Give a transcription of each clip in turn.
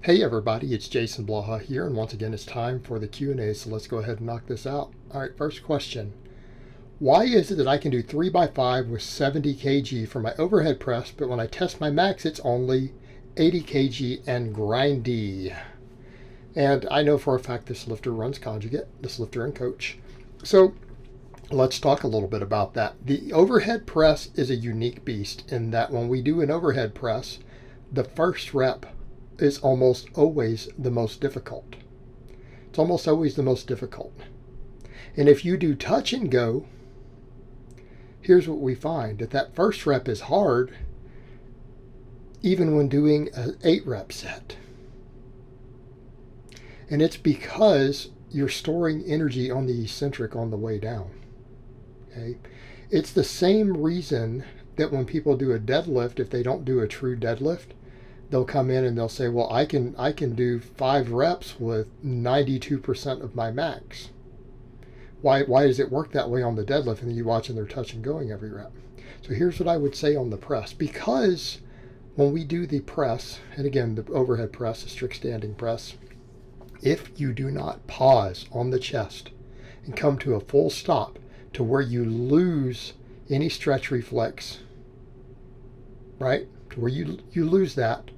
Hey everybody, it's Jason Blaha here, and once again it's time for the Q&A, so let's go ahead and knock this out. Alright, first question. Why is it that I can do 3x5 with 70 kg for my overhead press, but when I test my max it's only 80 kg and grindy? And I know for a fact this lifter runs conjugate, this lifter and coach. So let's talk a little bit about that. The overhead press is a unique beast in that when we do an overhead press, the first rep is almost always the most difficult. It's almost always the most difficult. And if you do touch and go, here's what we find, that first rep is hard even when doing an 8 rep set. And it's because you're storing energy on the eccentric on the way down. Okay? It's the same reason that when people do a deadlift, if they don't do a true deadlift, they'll come in and they'll say, well, I can do 5 reps with 92% of my max. Why does it work that way on the deadlift? And then you watch and they're touch and going every rep. So here's what I would say on the press. Because when we do the press, and again, the overhead press, the strict standing press, if you do not pause on the chest and come to a full stop to where you lose any stretch reflex, right? To where you lose that,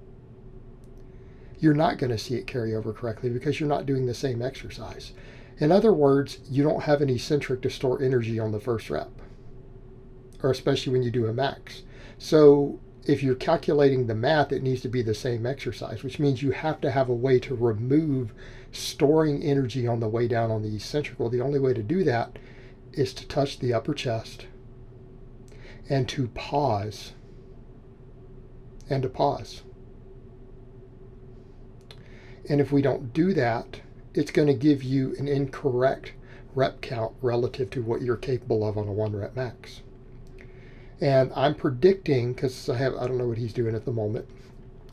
you're not going to see it carry over correctly because you're not doing the same exercise. In other words, you don't have an eccentric to store energy on the first rep, or especially when you do a max. So if you're calculating the math, it needs to be the same exercise, which means you have to have a way to remove storing energy on the way down on the eccentric. Well, the only way to do that is to touch the upper chest and to pause. And to pause. And if we don't do that, it's going to give you an incorrect rep count relative to what you're capable of on a 1 rep max. And I'm predicting, because I don't know what he's doing at the moment,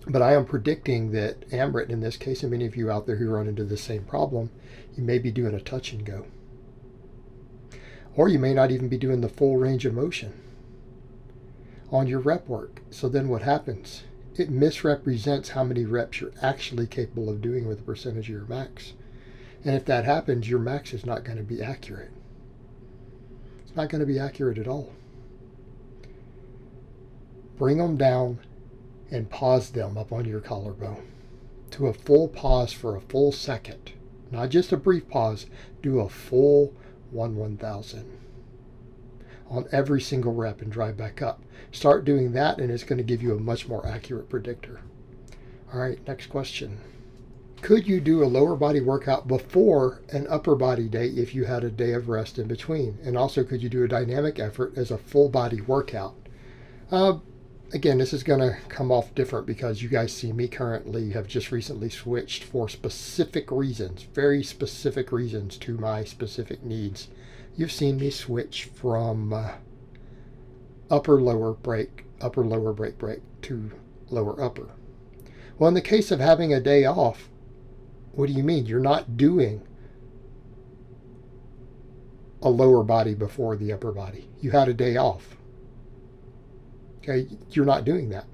but I am predicting that Amrit in this case, and many of you out there who run into the same problem, you may be doing a touch and go. Or you may not even be doing the full range of motion on your rep work. So then what happens? It misrepresents how many reps you're actually capable of doing with a percentage of your max. And if that happens, your max is not going to be accurate. It's not going to be accurate at all. Bring them down and pause them up on your collarbone to a full pause for a full second. Not just a brief pause. Do a full 1/1000 on every single rep and drive back up. Start doing that and it's going to give you a much more accurate predictor. All right, next question. Could you do a lower body workout before an upper body day if you had a day of rest in between? And also, could you do a dynamic effort as a full body workout? Again, this is going to come off different because you guys see me currently have just recently switched for specific reasons, very specific reasons to my specific needs. You've seen me switch from upper lower break to lower upper. Well, in the case of having a day off, what do you mean? You're not doing a lower body before the upper body. You had a day off. Okay, you're not doing that.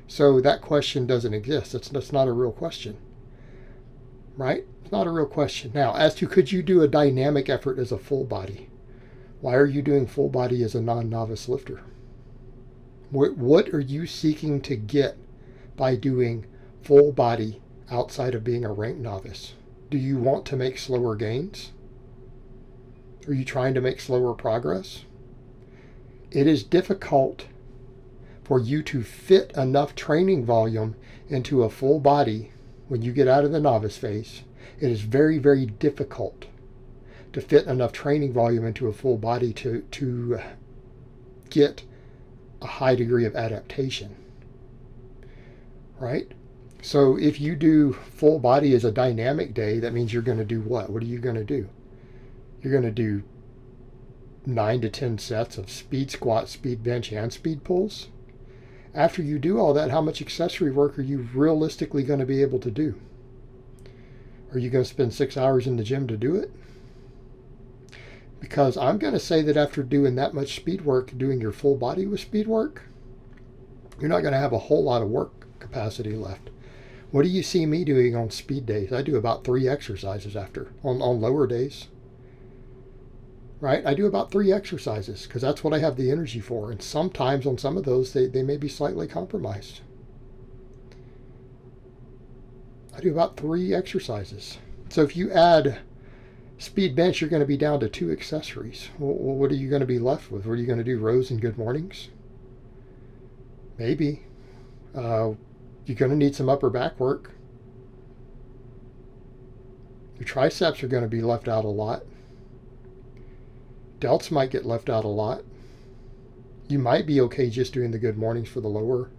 So that question doesn't exist. That's not a real question. Right? It's not a real question. Now, as to could you do a dynamic effort as a full body? Why are you doing full body as a non-novice lifter? What are you seeking to get by doing full body outside of being a ranked novice? Do you want to make slower gains? Are you trying to make slower progress? It is difficult for you to fit enough training volume into a full body when you get out of the novice phase. It is very, very difficult to fit enough training volume into a full body to get a high degree of adaptation. Right? So if you do full body as a dynamic day, that means you're going to do what? What are you going to do? You're going to do 9 to 10 sets of speed squat, speed bench, and speed pulls. After you do all that, how much accessory work are you realistically going to be able to do? Are you going to spend 6 hours in the gym to do it? Because I'm going to say that after doing that much speed work, doing your full body with speed work, you're not going to have a whole lot of work capacity left. What do you see me doing on speed days? I do about 3 exercises after, on lower days. Right? I do about 3 exercises because that's what I have the energy for. And sometimes on some of those, they may be slightly compromised. I do about 3 exercises. So if you add speed bench, you're going to be down to 2 accessories. Well, what are you going to be left with? What are you going to do, rows and good mornings? Maybe. You're going to need some upper back work. Your triceps are going to be left out a lot. Delts might get left out a lot. You might be okay just doing the good mornings for the lower.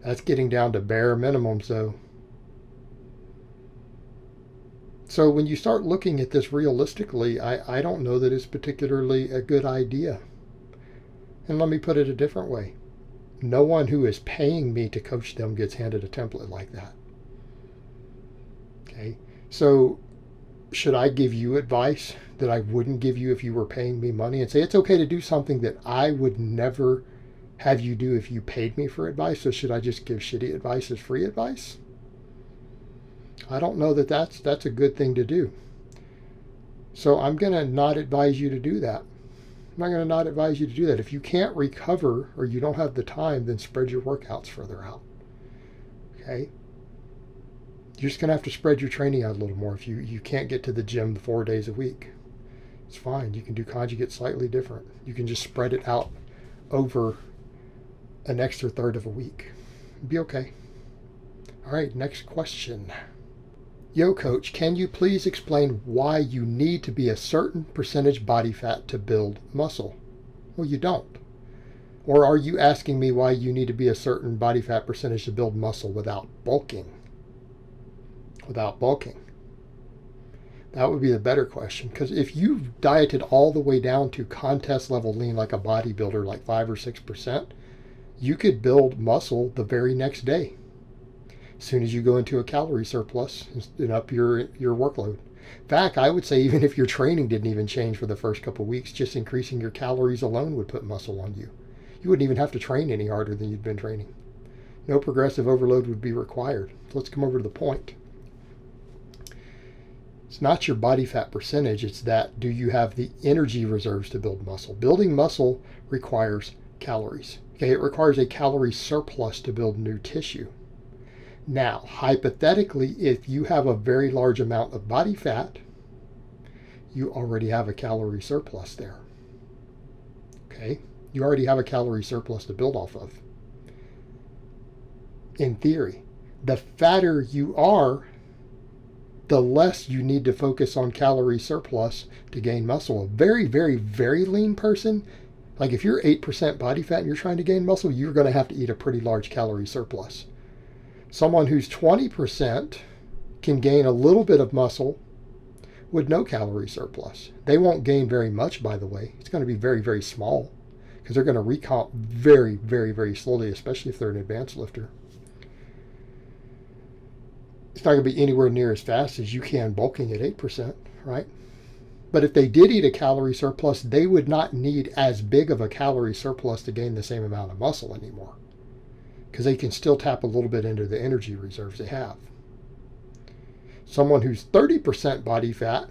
That's getting down to bare minimums though. So when you start looking at this realistically, I don't know that it's particularly a good idea. And let me put it a different way. No one who is paying me to coach them gets handed a template like that. Okay, so should I give you advice that I wouldn't give you if you were paying me money and say it's okay to do something that I would never have you do if you paid me for advice? So should I just give shitty advice as free advice? I don't know that that's a good thing to do. So I'm going to not advise you to do that. I'm not going to not advise you to do that. If you can't recover or you don't have the time, then spread your workouts further out. Okay? You're just going to have to spread your training out a little more if you can't get to the gym 4 days a week. It's fine. You can do conjugate slightly different. You can just spread it out over an extra third of a week. It'll be okay. All right, next question. Yo, coach, can you please explain why you need to be a certain percentage body fat to build muscle? Well, you don't. Or are you asking me why you need to be a certain body fat percentage to build muscle without bulking? Without bulking. That would be the better question. Because if you've dieted all the way down to contest level lean like a bodybuilder, like 5 or 6%, you could build muscle the very next day. As soon as you go into a calorie surplus and up your workload. In fact, I would say even if your training didn't even change for the first couple of weeks, just increasing your calories alone would put muscle on you. You wouldn't even have to train any harder than you'd been training. No progressive overload would be required. So let's come over to the point. It's not your body fat percentage, it's that do you have the energy reserves to build muscle? Building muscle requires calories. Okay, it requires a calorie surplus to build new tissue. Now, hypothetically, if you have a very large amount of body fat, you already have a calorie surplus there. Okay? You already have a calorie surplus to build off of. In theory, the fatter you are, the less you need to focus on calorie surplus to gain muscle. A very, very, very lean person, like if you're 8% body fat and you're trying to gain muscle, you're going to have to eat a pretty large calorie surplus. Someone who's 20% can gain a little bit of muscle with no calorie surplus. They won't gain very much, by the way. It's going to be very, very small because they're going to recomp very, very, very slowly, especially if they're an advanced lifter. It's not going to be anywhere near as fast as you can bulking at 8%, right? But if they did eat a calorie surplus, they would not need as big of a calorie surplus to gain the same amount of muscle anymore, because they can still tap a little bit into the energy reserves they have. Someone who's 30% body fat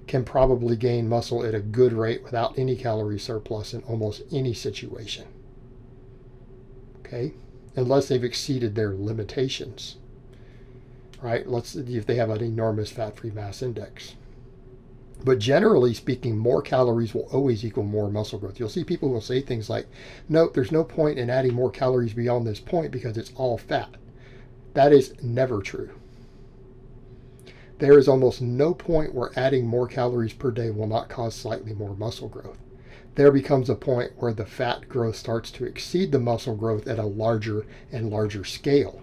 can probably gain muscle at a good rate without any calorie surplus in almost any situation. Okay? Unless they've exceeded their limitations. Right? Let's see if they have an enormous fat-free mass index. But generally speaking, more calories will always equal more muscle growth. You'll see people will say things like, nope, there's no point in adding more calories beyond this point because it's all fat. That is never true. There is almost no point where adding more calories per day will not cause slightly more muscle growth. There becomes a point where the fat growth starts to exceed the muscle growth at a larger and larger scale.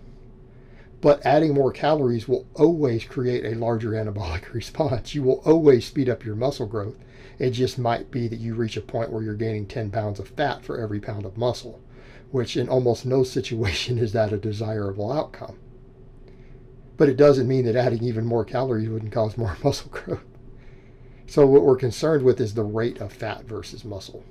But adding more calories will always create a larger anabolic response. You will always speed up your muscle growth. It just might be that you reach a point where you're gaining 10 pounds of fat for every pound of muscle, which in almost no situation is that a desirable outcome. But it doesn't mean that adding even more calories wouldn't cause more muscle growth. So what we're concerned with is the rate of fat versus muscle.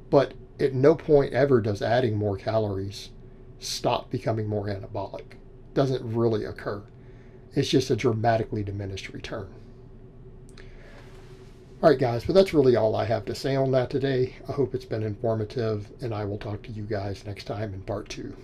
But at no point ever does adding more calories stop becoming more anabolic. Doesn't really occur. It's just a dramatically diminished return. All right, guys, but that's really all I have to say on that today. I hope it's been informative, and I will talk to you guys next time in part 2.